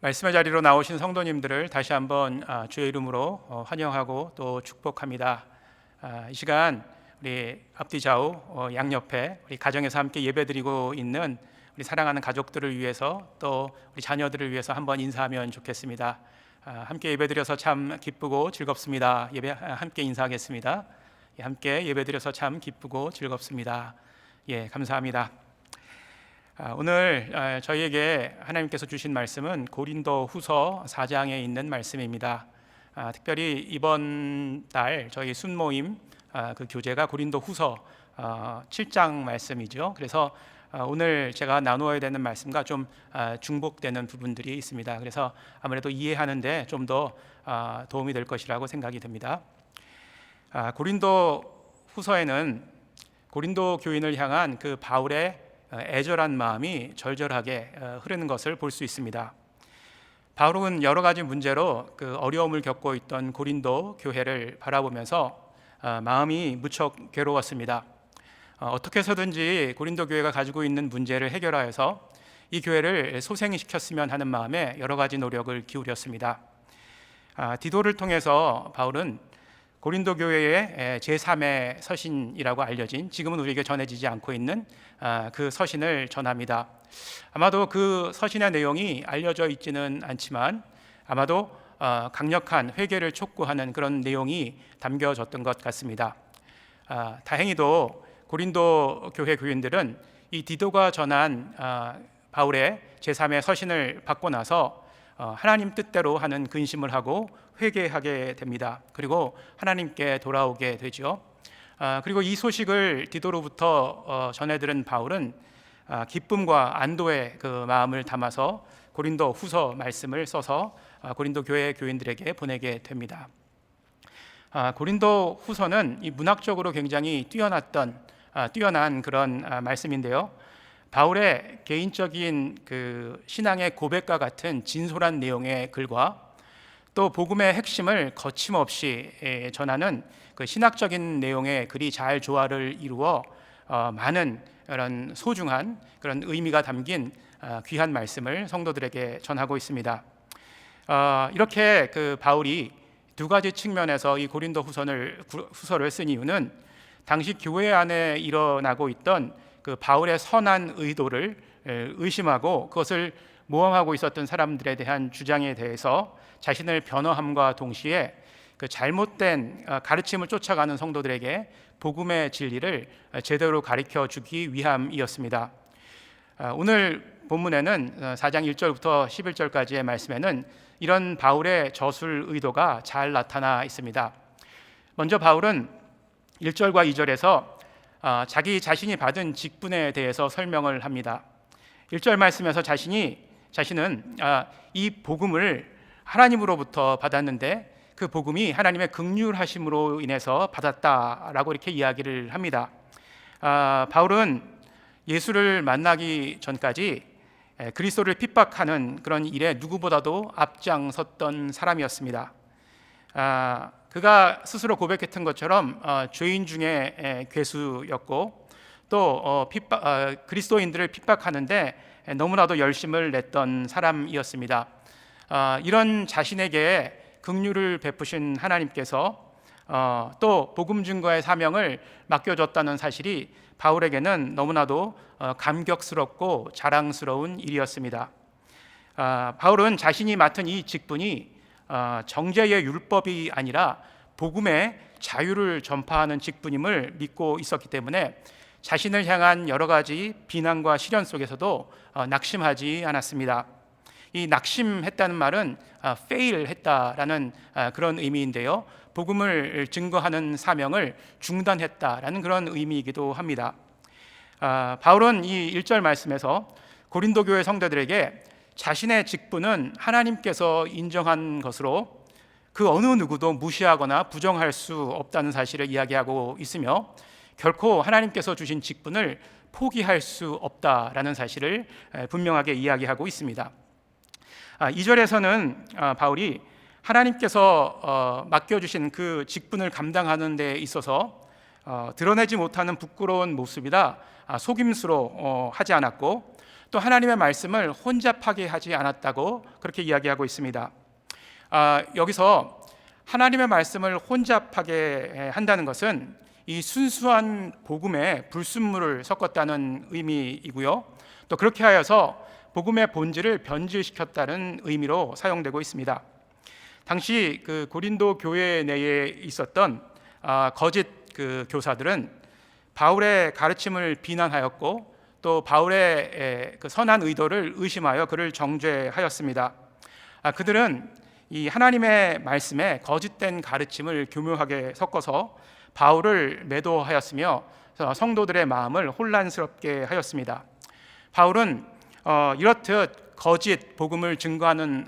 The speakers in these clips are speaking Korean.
말씀의 자리로 나오신 성도님들을 다시 한번 주의 이름으로 환영하고 또 축복합니다. 이 시간 우리 앞뒤 좌우 양옆에 우리 가정에서 함께 예배드리고 있는 우리 사랑하는 가족들을 위해서 또 우리 자녀들을 위해서 한번 인사하면 좋겠습니다. 함께 예배드려서 참 기쁘고 즐겁습니다. 예배 함께 인사하겠습니다. 함께 예배드려서 참 기쁘고 즐겁습니다. 감사합니다. 오늘 저희에게 하나님께서 주신 말씀은 고린도 후서 4장에 있는 말씀입니다. 특별히 이번 달 저희 순모임 그 교재가 고린도 후서 7장 말씀이죠. 그래서 오늘 제가 나누어야 되는 말씀과 좀 중복되는 부분들이 있습니다. 그래서 아무래도 이해하는데 좀 더 도움이 될 것이라고 생각이 됩니다. 고린도 후서에는 고린도 교인을 향한 그 바울의 애절한 마음이 절절하게 흐르는 것을 볼 수 있습니다. 바울은 여러 가지 문제로 그 어려움을 겪고 있던 고린도 교회를 바라보면서 마음이 무척 괴로웠습니다. 어떻게 해서든지 고린도 교회가 가지고 있는 문제를 해결하여서 이 교회를 소생시켰으면 하는 마음에 여러 가지 노력을 기울였습니다. 디도를 통해서 바울은 고린도 교회의 제3의 서신이라고 알려진, 지금은 우리에게 전해지지 않고 있는 그 서신을 전합니다. 아마도 그 서신의 내용이 알려져 있지는 않지만 아마도 강력한 회개를 촉구하는 그런 내용이 담겨졌던 것 같습니다. 다행히도 고린도 교회 교인들은 이 디도가 전한 바울의 제3의 서신을 받고 나서 하나님 뜻대로 하는 근심을 하고 회개하게 됩니다. 그리고 하나님께 돌아오게 되죠. 그리고 이 소식을 디도로부터 전해들은 바울은 기쁨과 안도의 그 마음을 담아서 고린도 후서 말씀을 써서 고린도 교회 교인들에게 보내게 됩니다. 고린도 후서는 이 문학적으로 굉장히 뛰어난 그런 말씀인데요. 바울의 개인적인 그 신앙의 고백과 같은 진솔한 내용의 글과 또 복음의 핵심을 거침없이 전하는 그 신학적인 내용의 글이 잘 조화를 이루어 많은 그런 소중한 그런 의미가 담긴 귀한 말씀을 성도들에게 전하고 있습니다. 이렇게 그 바울이 두 가지 측면에서 이 고린도 후서를 쓴 이유는 당시 교회 안에 일어나고 있던 그 바울의 선한 의도를 의심하고 그것을 모함하고 있었던 사람들에 대한 주장에 대해서 자신을 변호함과 동시에 그 잘못된 가르침을 쫓아가는 성도들에게 복음의 진리를 제대로 가르쳐 주기 위함이었습니다. 오늘 본문에는 4장 1절부터 11절까지의 말씀에는 이런 바울의 저술 의도가 잘 나타나 있습니다. 먼저 바울은 1절과 2절에서 자기 자신이 받은 직분에 대해서 설명을 합니다. 1절 말씀에서 자신은 이 복음을 하나님으로부터 받았는데 그 복음이 하나님의 긍휼하심으로 인해서 받았다라고 이렇게 이야기를 합니다. 바울은 예수를 만나기 전까지 그리스도를 핍박하는 그런 일에 누구보다도 앞장섰던 사람이었습니다. 그가 스스로 고백했던 것처럼 죄인 중에 괴수였고 또 그리스도인들을 핍박하는데 너무나도 열심을 냈던 사람이었습니다. 이런 자신에게 긍휼을 베푸신 하나님께서 또 복음 증거의 사명을 맡겨줬다는 사실이 바울에게는 너무나도 감격스럽고 자랑스러운 일이었습니다. 바울은 자신이 맡은 이 직분이 정죄의 율법이 아니라 복음의 자유를 전파하는 직분임을 믿고 있었기 때문에 자신을 향한 여러 가지 비난과 시련 속에서도 낙심하지 않았습니다. 이 낙심했다는 말은 fail했다라는 그런 의미인데요. 복음을 증거하는 사명을 중단했다라는 그런 의미이기도 합니다. 바울은 이 1절 말씀에서 고린도 교회 성도들에게 자신의 직분은 하나님께서 인정한 것으로 그 어느 누구도 무시하거나 부정할 수 없다는 사실을 이야기하고 있으며 결코 하나님께서 주신 직분을 포기할 수 없다라는 사실을 분명하게 이야기하고 있습니다. 2절에서는 바울이 하나님께서 맡겨주신 그 직분을 감당하는 데 있어서 드러내지 못하는 부끄러운 모습이다 속임수로 하지 않았고 또 하나님의 말씀을 혼잡하게 하지 않았다고 그렇게 이야기하고 있습니다. 여기서 하나님의 말씀을 혼잡하게 한다는 것은 이 순수한 복음에 불순물을 섞었다는 의미이고요. 또 그렇게 하여서 복음의 본질을 변질시켰다는 의미로 사용되고 있습니다. 당시 그 고린도 교회 내에 있었던 거짓 그 교사들은 바울의 가르침을 비난하였고 또 바울의 그 선한 의도를 의심하여 그를 정죄하였습니다. 그들은 이 하나님의 말씀에 거짓된 가르침을 교묘하게 섞어서 바울을 매도하였으며 성도들의 마음을 혼란스럽게 하였습니다. 바울은 이렇듯 거짓 복음을 증거하는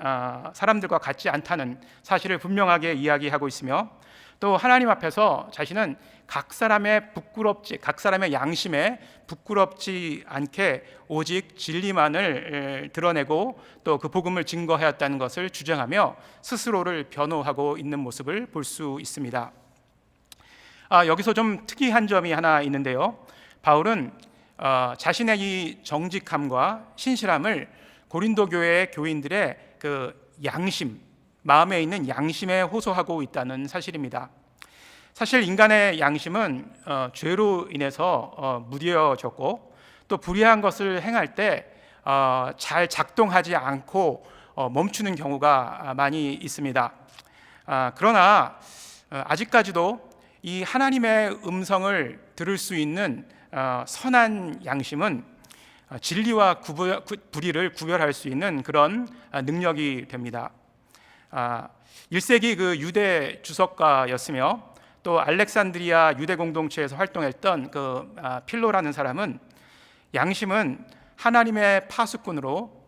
사람들과 같지 않다는 사실을 분명하게 이야기하고 있으며 또 하나님 앞에서 자신은 각 사람의 양심에 부끄럽지 않게 오직 진리만을 드러내고 또 그 복음을 증거하였다는 것을 주장하며 스스로를 변호하고 있는 모습을 볼 수 있습니다. 여기서 좀 특이한 점이 하나 있는데요. 바울은 자신의 이 정직함과 신실함을 고린도 교회 교인들의 그 양심, 마음에 있는 양심에 호소하고 있다는 사실입니다. 사실 인간의 양심은 죄로 인해서 무뎌졌고 또 불의한 것을 행할 때 잘 작동하지 않고 멈추는 경우가 많이 있습니다. 그러나 아직까지도 이 하나님의 음성을 들을 수 있는 선한 양심은 진리와 불의를 구별할 수 있는 그런 능력이 됩니다. 1세기 그 유대 주석가였으며 또 알렉산드리아 유대 공동체에서 활동했던 그 필로라는 사람은 양심은 하나님의 파수꾼으로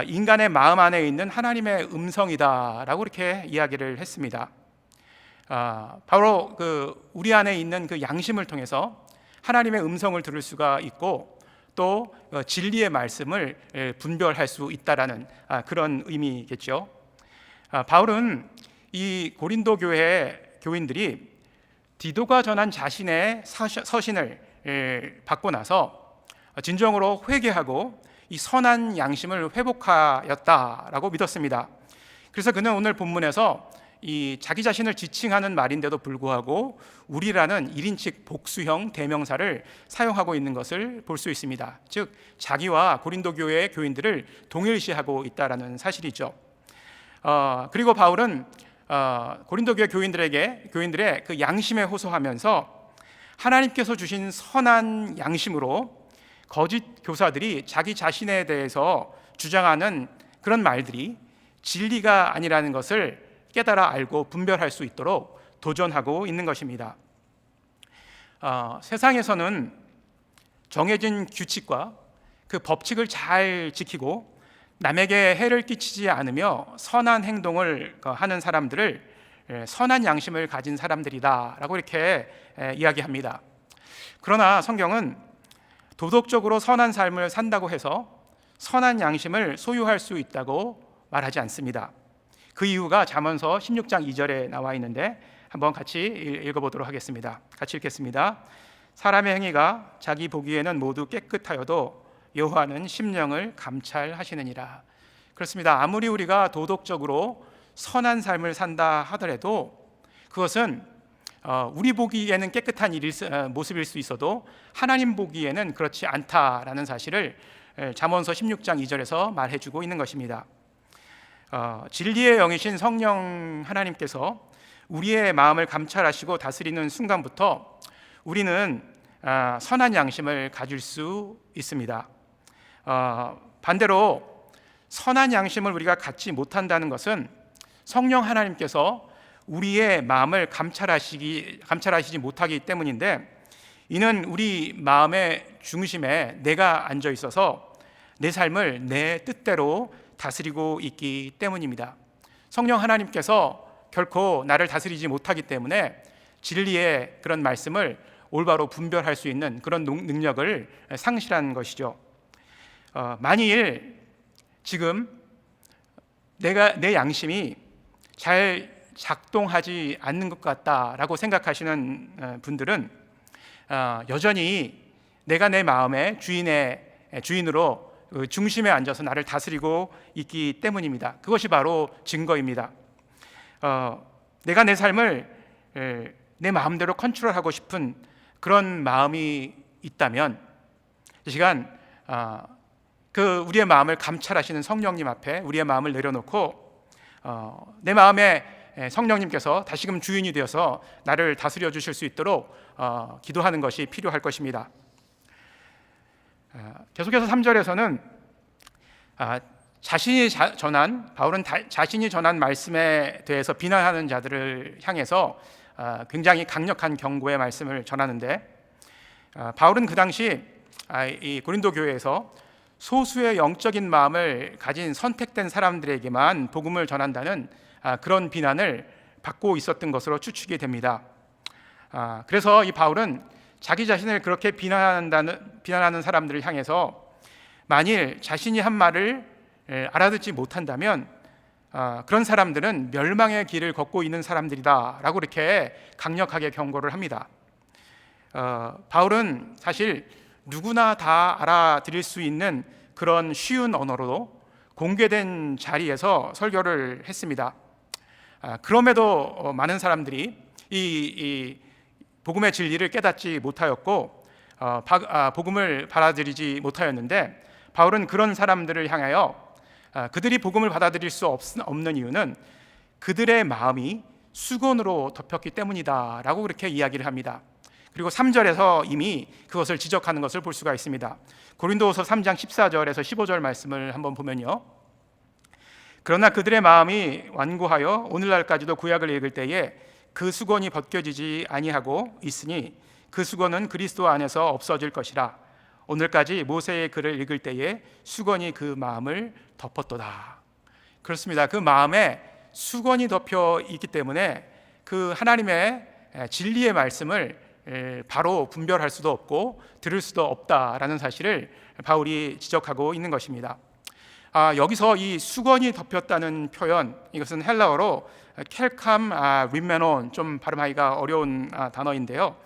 인간의 마음 안에 있는 하나님의 음성이다라고 이렇게 이야기를 했습니다. 바로 그 우리 안에 있는 그 양심을 통해서 하나님의 음성을 들을 수가 있고 또 진리의 말씀을 분별할 수 있다라는 그런 의미겠죠. 바울은 이 고린도 교회 교인들이 디도가 전한 자신의 서신을 받고 나서 진정으로 회개하고 이 선한 양심을 회복하였다라고 믿었습니다. 그래서 그는 오늘 본문에서 이 자기 자신을 지칭하는 말인데도 불구하고 우리라는 1인칭 복수형 대명사를 사용하고 있는 것을 볼 수 있습니다. 즉 자기와 고린도 교회의 교인들을 동일시하고 있다라는 사실이죠. 그리고 바울은 고린도 교회 교인들의 그 양심에 호소하면서 하나님께서 주신 선한 양심으로 거짓 교사들이 자기 자신에 대해서 주장하는 그런 말들이 진리가 아니라는 것을 깨달아 알고 분별할 수 있도록 도전하고 있는 것입니다. 세상에서는 정해진 규칙과 그 법칙을 잘 지키고 남에게 해를 끼치지 않으며 선한 행동을 하는 사람들을 선한 양심을 가진 사람들이다라고 이렇게 이야기합니다. 그러나 성경은 도덕적으로 선한 삶을 산다고 해서 선한 양심을 소유할 수 있다고 말하지 않습니다. 그 이유가 잠언서 16장 2절에 나와 있는데 한번 같이 읽어보도록 하겠습니다. 같이 읽겠습니다. 사람의 행위가 자기 보기에는 모두 깨끗하여도 여호와는 심령을 감찰하시느니라. 그렇습니다. 아무리 우리가 도덕적으로 선한 삶을 산다 하더라도 그것은 우리 보기에는 깨끗한 모습일 수 있어도 하나님 보기에는 그렇지 않다라는 사실을 잠언서 16장 2절에서 말해주고 있는 것입니다. 진리의 영이신 성령 하나님께서 우리의 마음을 감찰하시고 다스리는 순간부터 우리는 선한 양심을 가질 수 있습니다. 반대로 선한 양심을 우리가 갖지 못한다는 것은 성령 하나님께서 우리의 마음을 감찰하시지 못하기 때문인데 이는 우리 마음의 중심에 내가 앉아 있어서 내 삶을 내 뜻대로 다스리고 있기 때문입니다. 성령 하나님께서 결코 나를 다스리지 못하기 때문에 진리의 그런 말씀을 올바로 분별할 수 있는 그런 능력을 상실한 것이죠. 만일 지금 내 양심이 잘 작동하지 않는 것 같다라고 생각하시는 분들은 여전히 내가 내 마음의 주인으로 중심에 앉아서 나를 다스리고 있기 때문입니다. 그것이 바로 증거입니다. 내가 내 삶을 내 마음대로 컨트롤하고 싶은 그런 마음이 있다면 이 시간 우리의 마음을 감찰하시는 성령님 앞에 우리의 마음을 내려놓고 내 마음에 성령님께서 다시금 주인이 되어서 나를 다스려 주실 수 있도록 기도하는 것이 필요할 것입니다. 계속해서 3절에서는 바울은 자신이 전한 말씀에 대해서 비난하는 자들을 향해서 굉장히 강력한 경고의 말씀을 전하는데, 바울은 그 당시 이 고린도 교회에서 소수의 영적인 마음을 가진 선택된 사람들에게만 복음을 전한다는 그런 비난을 받고 있었던 것으로 추측이 됩니다. 그래서 이 바울은 자기 자신을 그렇게 비난하는 사람들을 향해서 만일 자신이 한 말을 알아듣지 못한다면 그런 사람들은 멸망의 길을 걷고 있는 사람들이다 라고 이렇게 강력하게 경고를 합니다. 바울은 사실 누구나 다 알아들을 수 있는 그런 쉬운 언어로 공개된 자리에서 설교를 했습니다. 그럼에도 많은 사람들이 이 복음의 진리를 깨닫지 못하였고 복음을 받아들이지 못하였는데, 바울은 그런 사람들을 향하여 그들이 복음을 받아들일 수 없는 이유는 그들의 마음이 수건으로 덮였기 때문이다 라고 그렇게 이야기를 합니다. 그리고 3절에서 이미 그것을 지적하는 것을 볼 수가 있습니다. 고린도후서 3장 14절에서 15절 말씀을 한번 보면요, 그러나 그들의 마음이 완고하여 오늘날까지도 구약을 읽을 때에 그 수건이 벗겨지지 아니하고 있으니 그 수건은 그리스도 안에서 없어질 것이라. 오늘까지 모세의 글을 읽을 때에 수건이 그 마음을 덮었도다. 그렇습니다. 그 마음에 수건이 덮여 있기 때문에 그 하나님의 진리의 말씀을 바로 분별할 수도 없고 들을 수도 없다라는 사실을 바울이 지적하고 있는 것입니다. 여기서 이 수건이 덮였다는 표현, 이것은 헬라어로 켈캄 림메논, 좀 발음하기가 어려운 단어인데요,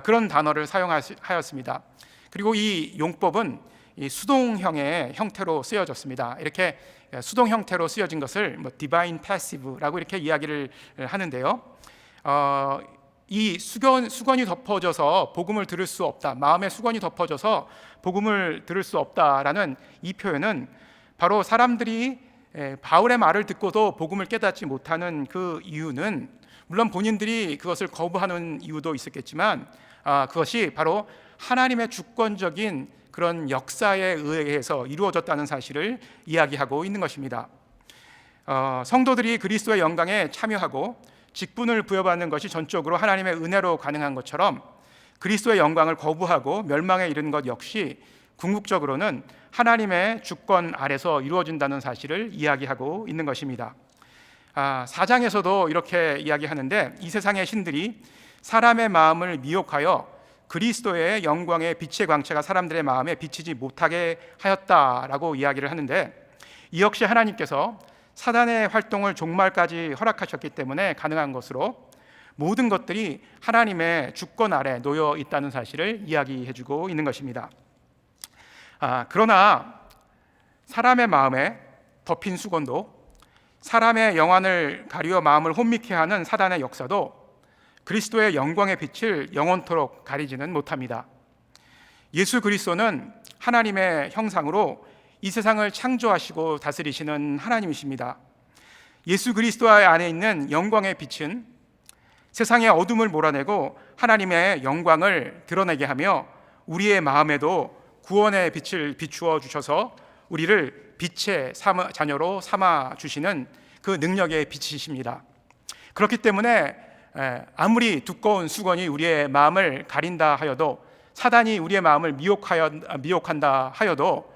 그런 단어를 사용하였습니다. 그리고 이 용법은 이 수동형의 형태로 쓰여졌습니다. 이렇게 수동 형태로 쓰여진 것을 디바인 패시브라고 이렇게 이야기를 하는데요, 이 수건이 덮어져서 복음을 들을 수 없다, 마음의 수건이 덮어져서 복음을 들을 수 없다라는 이 표현은 바로 사람들이 바울의 말을 듣고도 복음을 깨닫지 못하는 그 이유는, 물론 본인들이 그것을 거부하는 이유도 있었겠지만 그것이 바로 하나님의 주권적인 그런 역사에 의해서 이루어졌다는 사실을 이야기하고 있는 것입니다. 성도들이 그리스도의 영광에 참여하고 직분을 부여받는 것이 전적으로 하나님의 은혜로 가능한 것처럼 그리스도의 영광을 거부하고 멸망에 이른 것 역시 궁극적으로는 하나님의 주권 아래서 이루어진다는 사실을 이야기하고 있는 것입니다. 4장에서도 이렇게 이야기하는데, 이 세상의 신들이 사람의 마음을 미혹하여 그리스도의 영광의 빛의 광채가 사람들의 마음에 비치지 못하게 하였다라고 이야기를 하는데, 이 역시 하나님께서 사단의 활동을 종말까지 허락하셨기 때문에 가능한 것으로 모든 것들이 하나님의 주권 아래 놓여 있다는 사실을 이야기해주고 있는 것입니다. 그러나 사람의 마음에 덮인 수건도, 사람의 영안을 가리워 마음을 혼미케 하는 사단의 역사도 그리스도의 영광의 빛을 영원토록 가리지는 못합니다. 예수 그리스도는 하나님의 형상으로 이 세상을 창조하시고 다스리시는 하나님이십니다. 예수 그리스도 안에 있는 영광의 빛은 세상의 어둠을 몰아내고 하나님의 영광을 드러내게 하며 우리의 마음에도 구원의 빛을 비추어 주셔서 우리를 빛의 자녀로 삼아 주시는 그 능력의 빛이십니다. 그렇기 때문에 아무리 두꺼운 수건이 우리의 마음을 가린다 하여도, 사단이 우리의 마음을 미혹한다 하여도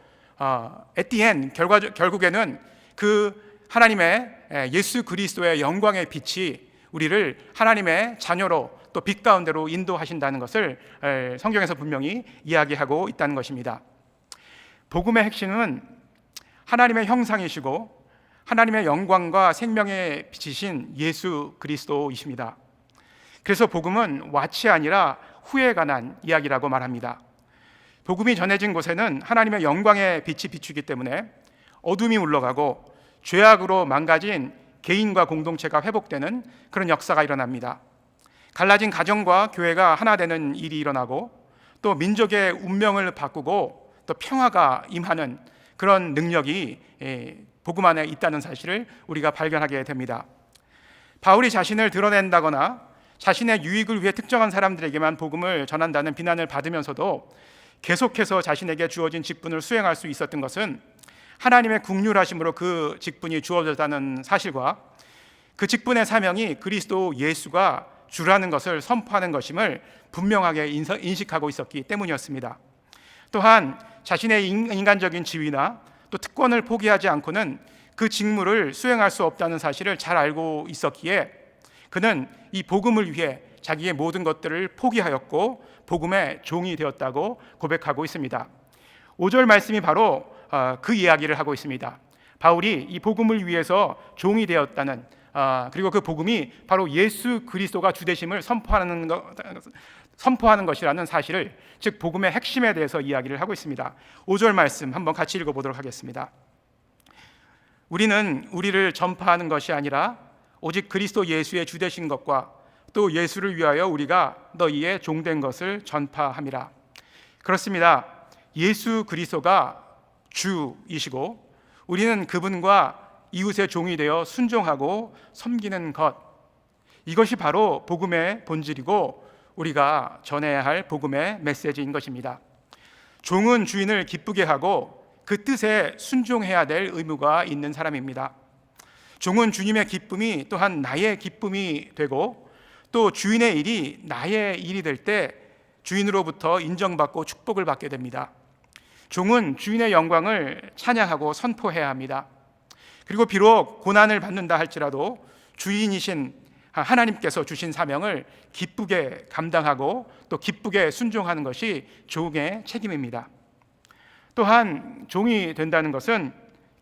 at the end, 결국에는 그 하나님의 예수 그리스도의 영광의 빛이 우리를 하나님의 자녀로 또 빛 가운데로 인도하신다는 것을 성경에서 분명히 이야기하고 있다는 것입니다. 복음의 핵심은 하나님의 형상이시고 하나님의 영광과 생명의 빛이신 예수 그리스도이십니다. 그래서 복음은 왓이 아니라 후에 관한 이야기라고 말합니다. 복음이 전해진 곳에는 하나님의 영광의 빛이 비추기 때문에 어둠이 물러가고 죄악으로 망가진 개인과 공동체가 회복되는 그런 역사가 일어납니다. 갈라진 가정과 교회가 하나 되는 일이 일어나고 또 민족의 운명을 바꾸고 또 평화가 임하는 그런 능력이 복음 안에 있다는 사실을 우리가 발견하게 됩니다. 바울이 자신을 드러낸다거나 자신의 유익을 위해 특정한 사람들에게만 복음을 전한다는 비난을 받으면서도 계속해서 자신에게 주어진 직분을 수행할 수 있었던 것은 하나님의 긍휼하심으로 그 직분이 주어졌다는 사실과 그 직분의 사명이 그리스도 예수가 주라는 것을 선포하는 것임을 분명하게 인식하고 있었기 때문이었습니다. 또한 자신의 인간적인 지위나 또 특권을 포기하지 않고는 그 직무를 수행할 수 없다는 사실을 잘 알고 있었기에 그는 이 복음을 위해 자기의 모든 것들을 포기하였고 복음의 종이 되었다고 고백하고 있습니다. 5절 말씀이 바로 그 이야기를 하고 있습니다. 바울이 이 복음을 위해서 종이 되었다는 그리고 그 복음이 바로 예수 그리스도가 주되심을 선포하는 것이라는 사실을, 즉 복음의 핵심에 대해서 이야기를 하고 있습니다. 5절 말씀 한번 같이 읽어보도록 하겠습니다. 우리는 우리를 전파하는 것이 아니라 오직 그리스도 예수의 주되신 것과 또 예수를 위하여 우리가 너희의 종된 것을 전파함이라. 그렇습니다. 예수 그리스도가 주이시고 우리는 그분과 이웃의 종이 되어 순종하고 섬기는 것, 이것이 바로 복음의 본질이고 우리가 전해야 할 복음의 메시지인 것입니다. 종은 주인을 기쁘게 하고 그 뜻에 순종해야 될 의무가 있는 사람입니다. 종은 주님의 기쁨이 또한 나의 기쁨이 되고 또 주인의 일이 나의 일이 될 때 주인으로부터 인정받고 축복을 받게 됩니다. 종은 주인의 영광을 찬양하고 선포해야 합니다. 그리고 비록 고난을 받는다 할지라도 주인이신 하나님께서 주신 사명을 기쁘게 감당하고 또 기쁘게 순종하는 것이 종의 책임입니다. 또한 종이 된다는 것은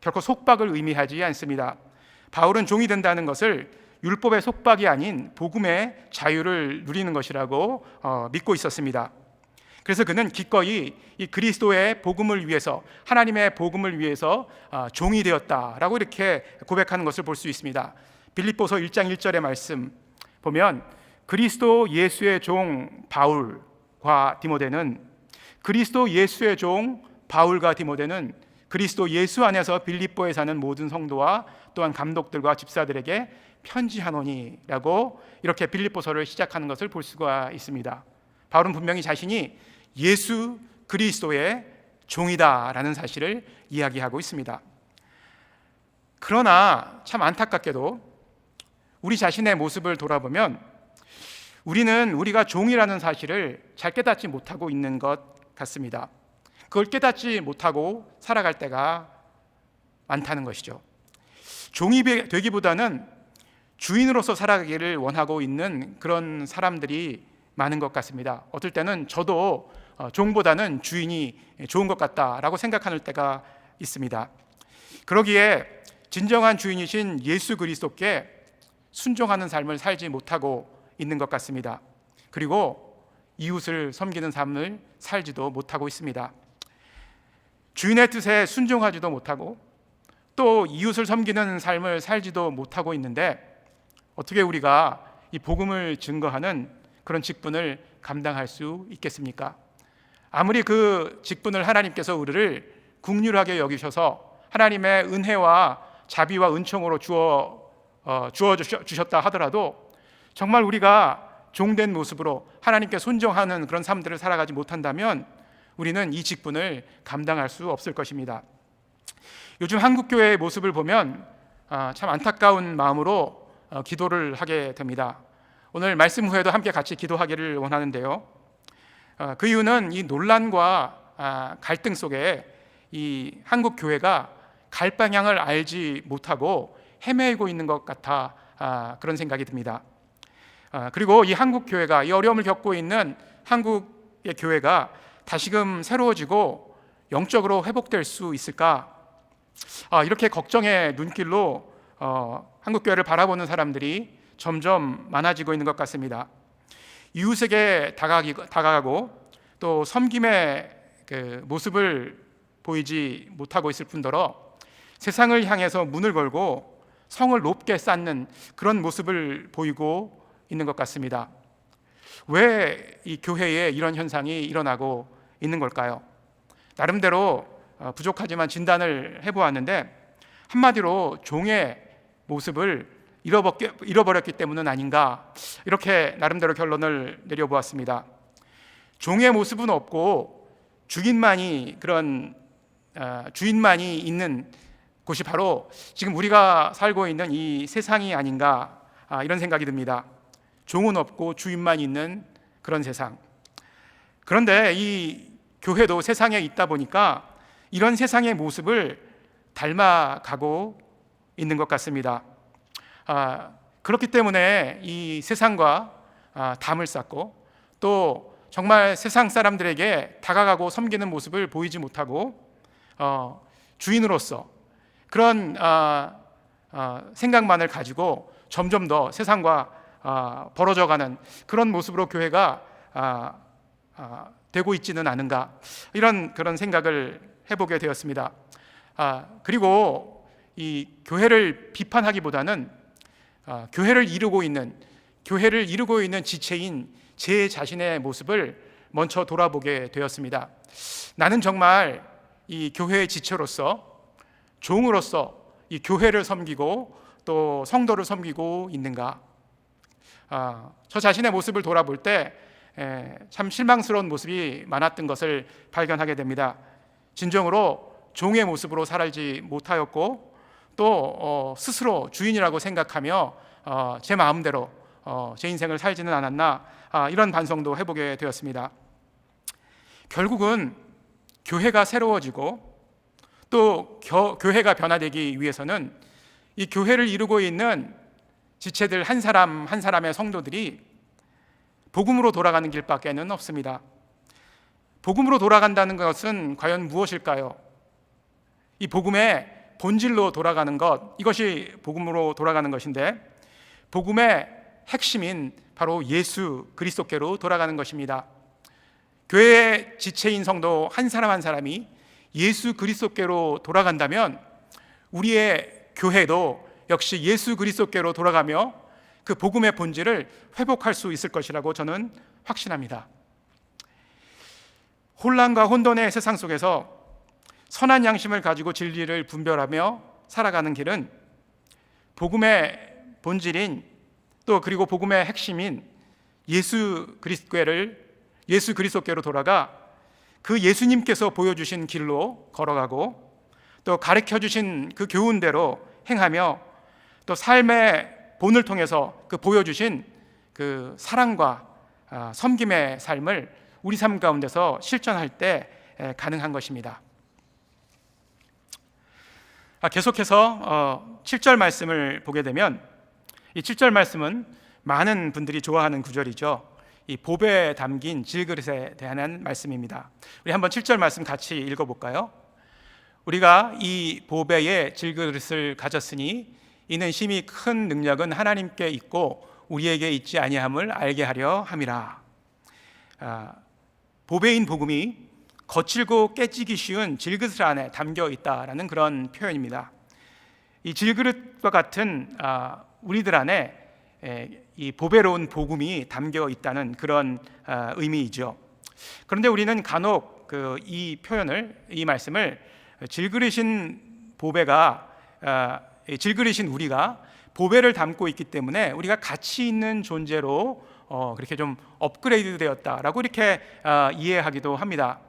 결코 속박을 의미하지 않습니다. 바울은 종이 된다는 것을 율법의 속박이 아닌 복음의 자유를 누리는 것이라고 믿고 있었습니다. 그래서 그는 기꺼이 이 그리스도의 복음을 위해서, 하나님의 복음을 위해서 종이 되었다라고 이렇게 고백하는 것을 볼 수 있습니다. 빌립보서 1장 1절의 말씀 보면 그리스도 예수의 종 바울과 디모데는, 그리스도 예수의 종 바울과 디모데는 그리스도 예수 안에서 빌립보에 사는 모든 성도와 또한 감독들과 집사들에게 편지하노니라고 이렇게 빌립보서를 시작하는 것을 볼 수가 있습니다. 바울은 분명히 자신이 예수 그리스도의 종이다라는 사실을 이야기하고 있습니다. 그러나 참 안타깝게도 우리 자신의 모습을 돌아보면 우리는 우리가 종이라는 사실을 잘 깨닫지 못하고 있는 것 같습니다. 그걸 깨닫지 못하고 살아갈 때가 많다는 것이죠. 종이 되기보다는 주인으로서 살아가기를 원하고 있는 그런 사람들이 많은 것 같습니다. 어떨 때는 저도 종보다는 주인이 좋은 것 같다라고 생각하는 때가 있습니다. 그러기에 진정한 주인이신 예수 그리스도께 순종하는 삶을 살지 못하고 있는 것 같습니다. 그리고 이웃을 섬기는 삶을 살지도 못하고 있습니다. 주인의 뜻에 순종하지도 못하고 또 이웃을 섬기는 삶을 살지도 못하고 있는데 어떻게 우리가 이 복음을 증거하는 그런 직분을 감당할 수 있겠습니까? 아무리 그 직분을 하나님께서 우리를 긍휼하게 여기셔서 하나님의 은혜와 자비와 은총으로 주어 주셨다 하더라도 정말 우리가 종된 모습으로 하나님께 순종하는 그런 삶들을 살아가지 못한다면 우리는 이 직분을 감당할 수 없을 것입니다. 요즘 한국교회의 모습을 보면 참 안타까운 마음으로 기도를 하게 됩니다. 오늘 말씀 후에도 함께 같이 기도하기를 원하는데요. 그 이유는 이 논란과 갈등 속에 이 한국 교회가 갈 방향을 알지 못하고 헤매고 있는 것 같아 그런 생각이 듭니다. 그리고 이 한국 교회가 이 어려움을 겪고 있는 한국의 교회가 다시금 새로워지고 영적으로 회복될 수 있을까? 이렇게 걱정의 눈길로 한국 교회를 바라보는 사람들이 점점 많아지고 있는 것 같습니다. 이웃에게 다가가고 또 섬김의 그 모습을 보이지 못하고 있을 뿐더러 세상을 향해서 문을 걸고 성을 높게 쌓는 그런 모습을 보이고 있는 것 같습니다. 왜 이 교회에 이런 현상이 일어나고 있는 걸까요? 나름대로 부족하지만 진단을 해보았는데 한마디로 종의 모습을 잃어버렸기 때문은 아닌가, 이렇게 나름대로 결론을 내려보았습니다. 종의 모습은 없고 주인만이 있는 곳이 바로 지금 우리가 살고 있는 이 세상이 아닌가, 이런 생각이 듭니다. 종은 없고 주인만 있는 그런 세상. 그런데 이 교회도 세상에 있다 보니까 이런 세상의 모습을 닮아가고 있는 것 같습니다. 그렇기 때문에 이 세상과 담을 쌓고 또 정말 세상 사람들에게 다가가고 섬기는 모습을 보이지 못하고 주인으로서 그런 생각만을 가지고 점점 더 세상과 벌어져가는 그런 모습으로 교회가 되고 있지는 않은가, 이런 그런 생각을 해보게 되었습니다. 그리고 이 교회를 비판하기보다는 교회를 이루고 있는 지체인 제 자신의 모습을 먼저 돌아보게 되었습니다. 나는 정말 이 교회의 지체로서, 종으로서 이 교회를 섬기고 또 성도를 섬기고 있는가? 저 자신의 모습을 돌아볼 때 참 실망스러운 모습이 많았던 것을 발견하게 됩니다. 진정으로 종의 모습으로 살지 못하였고 또 스스로 주인이라고 생각하며 제 마음대로 제 인생을 살지는 않았나, 이런 반성도 해보게 되었습니다. 결국은 교회가 새로워지고 또 교회가 변화되기 위해서는 이 교회를 이루고 있는 지체들 한 사람 한 사람의 성도들이 복음으로 돌아가는 길밖에는 없습니다. 복음으로 돌아간다는 것은 과연 무엇일까요? 이 복음의 본질로 돌아가는 것, 이것이 복음으로 돌아가는 것인데, 복음의 핵심인 바로 예수 그리스도께로 돌아가는 것입니다. 교회의 지체인 성도 한 사람 한 사람이 예수 그리스도께로 돌아간다면 우리의 교회도 역시 예수 그리스도께로 돌아가며 그 복음의 본질을 회복할 수 있을 것이라고 저는 확신합니다. 혼란과 혼돈의 세상 속에서 선한 양심을 가지고 진리를 분별하며 살아가는 길은 복음의 본질인 또 그리고 복음의 핵심인 예수 그리스도께로 돌아가 그 예수님께서 보여주신 길로 걸어가고 또 가르쳐 주신 그 교훈대로 행하며 또 삶의 본을 통해서 그 보여주신 그 사랑과 섬김의 삶을 우리 삶 가운데서 실천할 때 가능한 것입니다. 계속해서 7절 말씀을 보게 되면 이 7절 말씀은 많은 분들이 좋아하는 구절이죠. 이 보배에 담긴 질그릇에 대한 말씀입니다. 우리 한번 7절 말씀 같이 읽어볼까요? 우리가 이 보배의 질그릇을 가졌으니 이는 심히 큰 능력은 하나님께 있고 우리에게 있지 아니함을 알게 하려 함이라. 보배인 복음이 거칠고 깨지기 쉬운 질그릇 안에 담겨 있다라는 그런 표현입니다. 이 질그릇과 같은 우리들 안에 이 보배로운 복음이 담겨 있다는 그런 의미이죠. 그런데 우리는 간혹 이 말씀을 질그릇인 우리가 보배를 담고 있기 때문에 우리가 가치 있는 존재로 그렇게 좀 업그레이드 되었다라고 이렇게 이해하기도 합니다.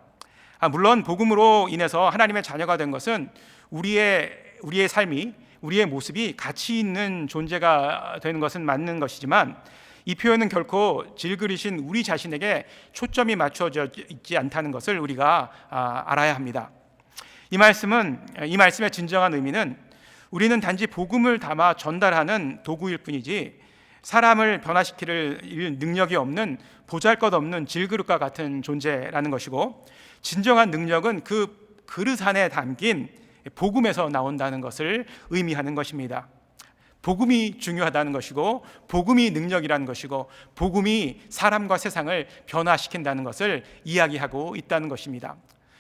물론 복음으로 인해서 하나님의 자녀가 된 것은 우리의 삶이, 우리의 모습이 가치 있는 존재가 되는 것은 맞는 것이지만 이 표현은 결코 질그릇인 우리 자신에게 초점이 맞춰져 있지 않다는 것을 우리가 알아야 합니다. 이 말씀의 진정한 의미는 우리는 단지 복음을 담아 전달하는 도구일 뿐이지 사람을 변화시킬 능력이 없는 보잘것없는 질그릇과 같은 존재라는 것이고, 진정한 능력은 그 그릇 안에 담긴 복음에서 나온다는 것을 의미하는 것입니다. 복음이 중요하다는 것이고, 복음이 능력이라는 것이고, 복음이 사람과 세상을 변화시킨다는 것을 이야기하고 있다는 것입니다.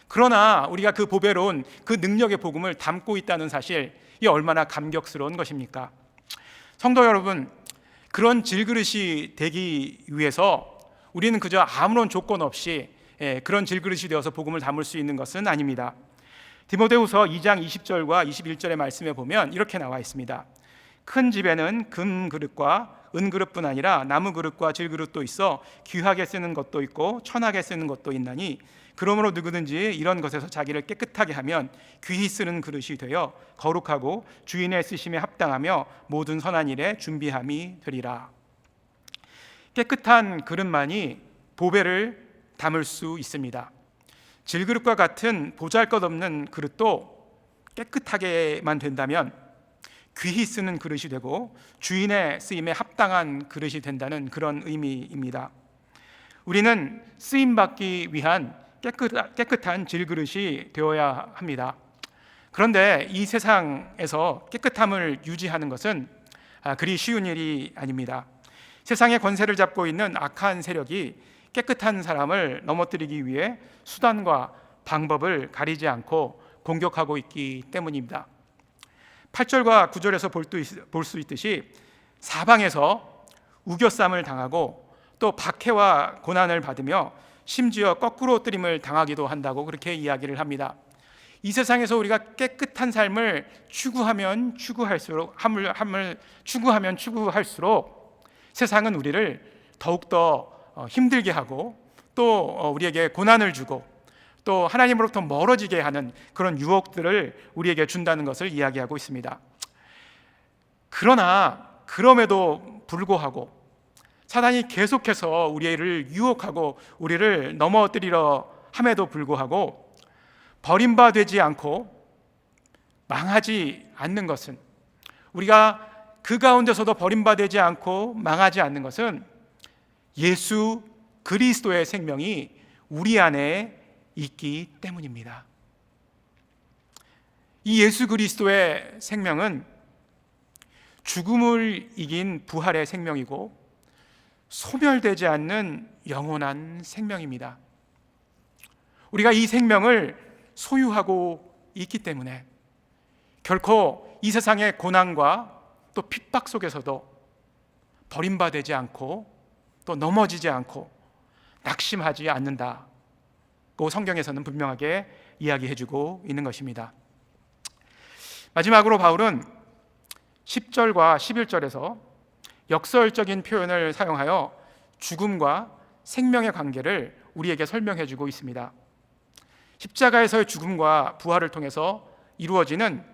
그러나 우리가 그 보배로운 그 능력의 복음을 담고 있다는 사실, 이 얼마나 감격스러운 것입니까? 성도 여러분, 그런 질그릇이 되기 위해서 우리는 그저 아무런 조건 없이 그런 질그릇이 되어서 복음을 담을 수 있는 것은 아닙니다. 디모데후서 2장 20절과 21절의 말씀에 보면 이렇게 나와 있습니다. 큰 집에는 금 그릇과 은 그릇뿐 아니라 나무 그릇과 질 그릇도 있어 귀하게 쓰는 것도 있고 천하게 쓰는 것도 있나니 그러므로 누구든지 이런 것에서 자기를 깨끗하게 하면 귀히 쓰는 그릇이 되어 거룩하고 주인의 쓰심에 합당하며 모든 선한 일에 준비함이 되리라. 깨끗한 그릇만이 보배를 담을 수 있습니다. 질그릇과 같은 보잘것없는 그릇도 깨끗하게만 된다면 귀히 쓰는 그릇이 되고 주인의 쓰임에 합당한 그릇이 된다는 그런 의미입니다. 우리는 쓰임받기 위한 깨끗한 질그릇이 되어야 합니다. 그런데 이 세상에서 깨끗함을 유지하는 것은 그리 쉬운 일이 아닙니다. 세상의 권세를 잡고 있는 악한 세력이 깨끗한 사람을 넘어뜨리기 위해 수단과 방법을 가리지 않고 공격하고 있기 때문입니다. 8절과 9절에서 볼 수 있듯이 사방에서 우겨쌈을 당하고 또 박해와 고난을 받으며 심지어 거꾸로 뜨림을 당하기도 한다고 그렇게 이야기를 합니다. 이 세상에서 우리가 깨끗한 삶을 추구하면 추구할수록 세상은 우리를 더욱더 힘들게 하고 또 우리에게 고난을 주고 또 하나님으로부터 멀어지게 하는 그런 유혹들을 우리에게 준다는 것을 이야기하고 있습니다. 그러나 그럼에도 불구하고 사단이 계속해서 우리를 유혹하고 우리를 넘어뜨리려 함에도 불구하고 버림받지 않고 망하지 않는 것은, 우리가 그 가운데서도 버림받지 않고 망하지 않는 것은 예수 그리스도의 생명이 우리 안에 있기 때문입니다. 이 예수 그리스도의 생명은 죽음을 이긴 부활의 생명이고 소멸되지 않는 영원한 생명입니다. 우리가 이 생명을 소유하고 있기 때문에 결코 이 세상의 고난과 또 핍박 속에서도 버림받지 않고 또 넘어지지 않고 낙심하지 않는다고 성경에서는 분명하게 이야기해주고 있는 것입니다. 마지막으로 바울은 10절과 11절에서 역설적인 표현을 사용하여 죽음과 생명의 관계를 우리에게 설명해주고 있습니다. 십자가에서의 죽음과 부활을 통해서 이루어지는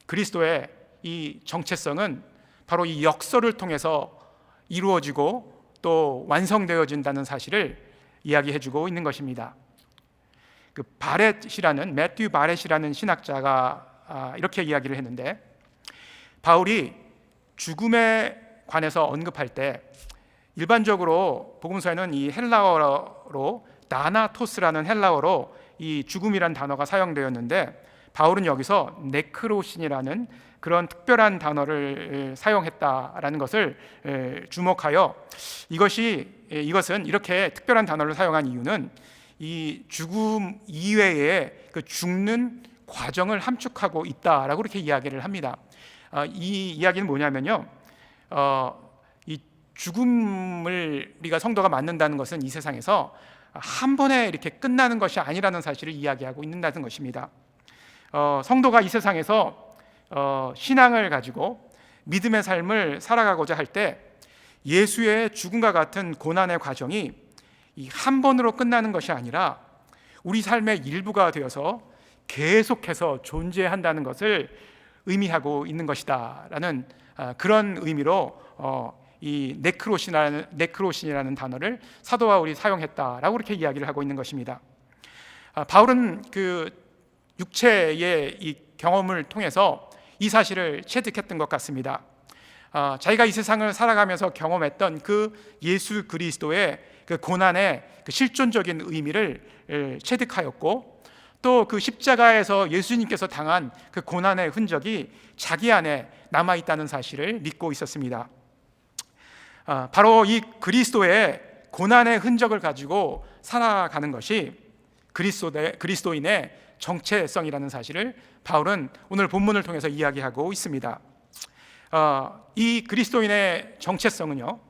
그리스도의 이 정체성은 바로 이 역설을 통해서 이루어지고 또 완성되어진다는 사실을 이야기해주고 있는 것입니다. 그 매튜 바렛이라는 신학자가 이렇게 이야기를 했는데, 바울이 죽음에 관해서 언급할 때 일반적으로 복음서에는 이 헬라어로 나나토스라는 헬라어로 이 죽음이란 단어가 사용되었는데, 바울은 여기서 네크로신이라는 그런 특별한 단어를 사용했다라는 것을 주목하여 이것은 이렇게 특별한 단어를 사용한 이유는 이 죽음 이외에 그 죽는 과정을 함축하고 있다라고 이렇게 이야기를 합니다. 이 이야기는 뭐냐면요, 이 죽음을 우리가 성도가 맞는다는 것은 이 세상에서 한 번에 이렇게 끝나는 것이 아니라는 사실을 이야기하고 있다는 것입니다. 성도가 이 세상에서 신앙을 가지고 믿음의 삶을 살아가고자 할 때 예수의 죽음과 같은 고난의 과정이 이 한 번으로 끝나는 것이 아니라 우리 삶의 일부가 되어서 계속해서 존재한다는 것을 의미하고 있는 것이다라는 그런 의미로 이 네크로신이라는 단어를 사도 바울이 사용했다라고 그렇게 이야기를 하고 있는 것입니다. 바울은 그 육체의 이 경험을 통해서 이 사실을 체득했던 것 같습니다. 자기가 이 세상을 살아가면서 경험했던 그 예수 그리스도의 그 고난의 그 실존적인 의미를 체득하였고, 또 그 십자가에서 예수님께서 당한 그 고난의 흔적이 자기 안에 남아있다는 사실을 믿고 있었습니다. 바로 이 그리스도의 고난의 흔적을 가지고 살아가는 것이 그리스도인의 정체성이라는 사실을 바울은 오늘 본문을 통해서 이야기하고 있습니다. 이 그리스도인의 정체성은요,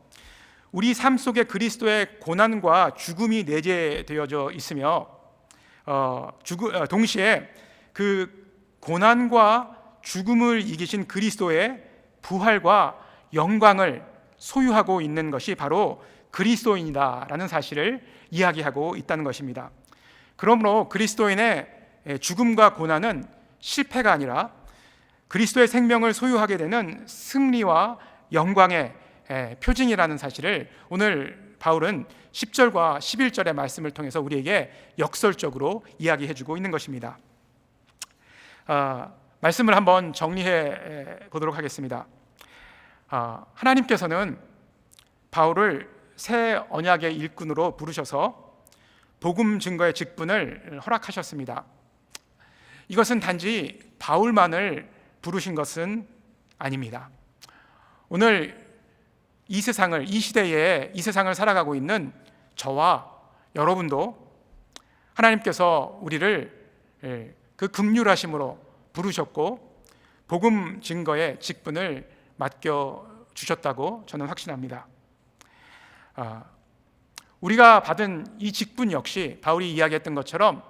우리 삶 속에 그리스도의 고난과 죽음이 내재되어져 있으며 동시에 그 고난과 죽음을 이기신 그리스도의 부활과 영광을 소유하고 있는 것이 바로 그리스도인이다라는 사실을 이야기하고 있다는 것입니다. 그러므로 그리스도인의 죽음과 고난은 실패가 아니라 그리스도의 생명을 소유하게 되는 승리와 영광의 표징이라는 사실을 오늘 바울은 10절과 11절의 말씀을 통해서 우리에게 역설적으로 이야기해주고 있는 것입니다. 말씀을 한번 정리해 보도록 하겠습니다. 하나님께서는 바울을 새 언약의 일꾼으로 부르셔서 복음 증거의 직분을 허락하셨습니다. 이것은 단지 바울만을 부르신 것은 아닙니다. 오늘 이 시대에 이 세상을 살아가고 있는 저와 여러분도 하나님께서 우리를 그 긍휼하심으로 부르셨고 복음 증거의 직분을 맡겨주셨다고 저는 확신합니다. 우리가 받은 이 직분 역시 바울이 이야기했던 것처럼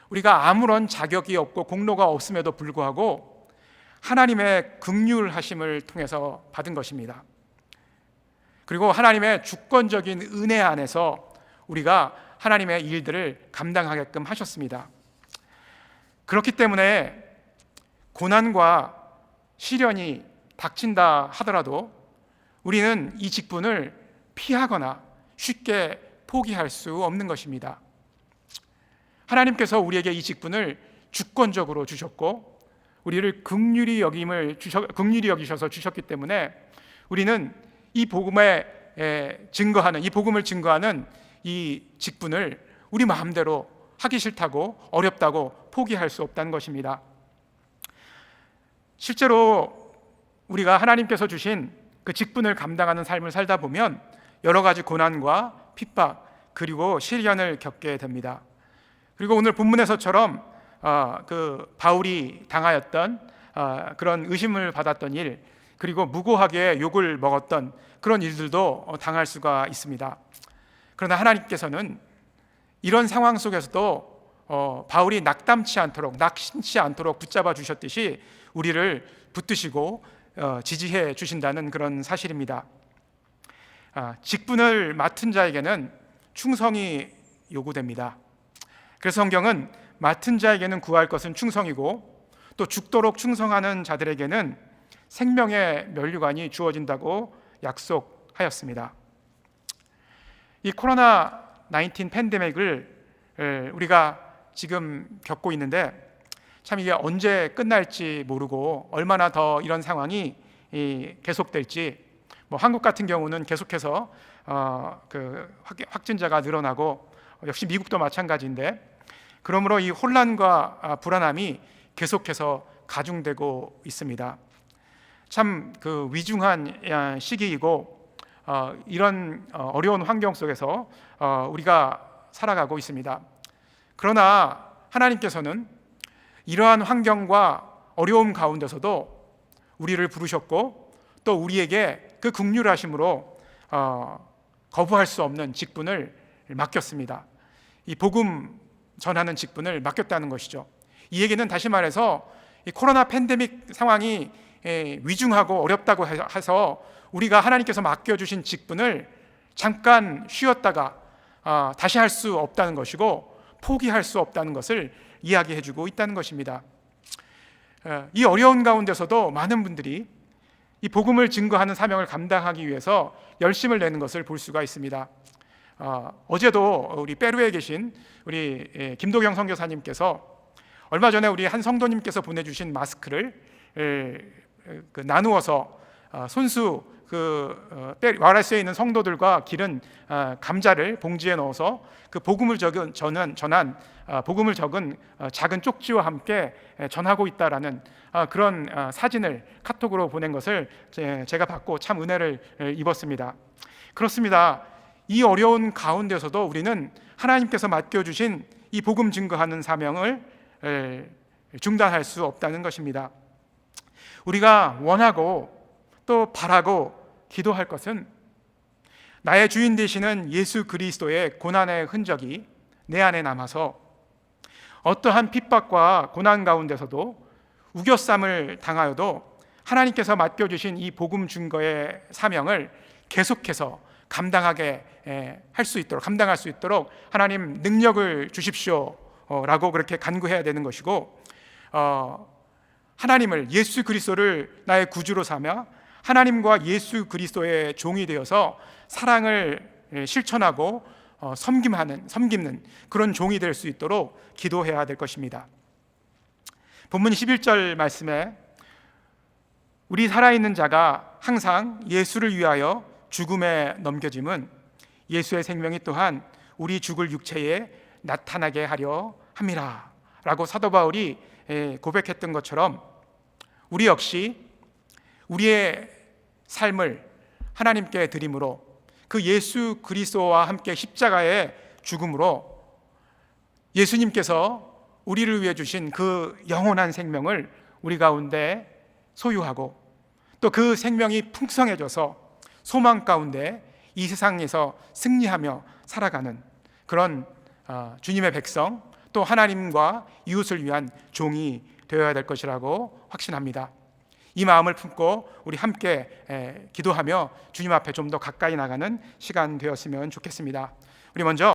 우리가 아무런 자격이 없고 공로가 없음에도 불구하고 하나님의 긍휼하심을 통해서 받은 것입니다. 그리고 하나님의 주권적인 은혜 안에서 우리가 하나님의 일들을 감당하게끔 하셨습니다. 그렇기 때문에 고난과 시련이 닥친다 하더라도 우리는 이 직분을 피하거나 쉽게 포기할 수 없는 것입니다. 하나님께서 우리에게 이 직분을 주권적으로 주셨고 우리를 긍휼히 여기셔서 주셨기 때문에 우리는 이 복음을 증거하는 이 직분을 우리 마음대로 하기 싫다고 어렵다고 포기할 수 없다는 것입니다. 실제로 우리가 하나님께서 주신 그 직분을 감당하는 삶을 살다 보면 여러 가지 고난과 핍박 그리고 시련을 겪게 됩니다. 그리고 오늘 본문에서처럼 그 바울이 당하였던 그런 의심을 받았던 일, 그리고 무고하게 욕을 먹었던 그런 일들도 당할 수가 있습니다. 그러나 하나님께서는 이런 상황 속에서도 바울이 낙심치 않도록 붙잡아 주셨듯이 우리를 붙드시고 지지해 주신다는 그런 사실입니다. 직분을 맡은 자에게는 충성이 요구됩니다. 그래서 성경은 맡은 자에게는 구할 것은 충성이고 또 죽도록 충성하는 자들에게는 생명의 면류관이 주어진다고 약속하였습니다. 이 코로나 19 팬데믹을 우리가 지금 겪고 있는데 참 이게 언제 끝날지 모르고 얼마나 더 이런 상황이 계속될지, 한국 같은 경우는 계속해서 그 확진자가 늘어나고 역시 미국도 마찬가지인데, 그러므로 이 혼란과 불안함이 계속해서 가중되고 있습니다. 참 그 위중한 시기이고 이런 어려운 환경 속에서 우리가 살아가고 있습니다. 그러나 하나님께서는 이러한 환경과 어려움 가운데서도 우리를 부르셨고 또 우리에게 그 긍휼하심으로 거부할 수 없는 직분을 맡겼습니다. 이 복음 전하는 직분을 맡겼다는 것이죠. 이 얘기는 다시 말해서 이 코로나 팬데믹 상황이 위중하고 어렵다고 해서 우리가 하나님께서 맡겨주신 직분을 잠깐 쉬었다가 다시 할 수 없다는 것이고 포기할 수 없다는 것을 이야기해주고 있다는 것입니다. 이 어려운 가운데서도 많은 분들이 이 복음을 증거하는 사명을 감당하기 위해서 열심을 내는 것을 볼 수가 있습니다. 어제도 우리 페루에 계신 우리 김도경 선교사님께서 얼마 전에 우리 한 성도님께서 보내주신 마스크를 나누어서 손수 와라스에 있는 성도들과 기른 감자를 봉지에 넣어서 그 복음을 전한 복음을 적은 작은 쪽지와 함께 전하고 있다라는 그런 사진을 카톡으로 보낸 것을 제가 받고 참 은혜를 입었습니다. 그렇습니다. 이 어려운 가운데서도 우리는 하나님께서 맡겨주신 이 복음 증거하는 사명을 중단할 수 없다는 것입니다. 우리가 원하고 또 바라고 기도할 것은 나의 주인 되시는 예수 그리스도의 고난의 흔적이 내 안에 남아서 어떠한 핍박과 고난 가운데서도 우겨쌈을 당하여도 하나님께서 맡겨주신 이 복음 증거의 사명을 계속해서 감당할 수 있도록 하나님 능력을 주십시오 라고 그렇게 간구해야 되는 것이고, 하나님을, 예수 그리스도를 나의 구주로 삼아 하나님과 예수 그리스도의 종이 되어서 사랑을 실천하고 섬기는 그런 종이 될 수 있도록 기도해야 될 것입니다. 본문 11절 말씀에 우리 살아있는 자가 항상 예수를 위하여 죽음에 넘겨짐은 예수의 생명이 또한 우리 죽을 육체에 나타나게 하려 함이라 라고 사도 바울이 고백했던 것처럼 우리 역시 우리의 삶을 하나님께 드림으로 그 예수 그리스도와 함께 십자가의 죽음으로 예수님께서 우리를 위해 주신 그 영원한 생명을 우리 가운데 소유하고 또 그 생명이 풍성해져서 소망 가운데 이 세상에서 승리하며 살아가는 그런 주님의 백성, 또 하나님과 이웃을 위한 종이 되어야 될 것이라고 확신합니다. 이 마음을 품고 우리 함께 기도하며 주님 앞에 좀 더 가까이 나가는 시간 되었으면 좋겠습니다. 우리 먼저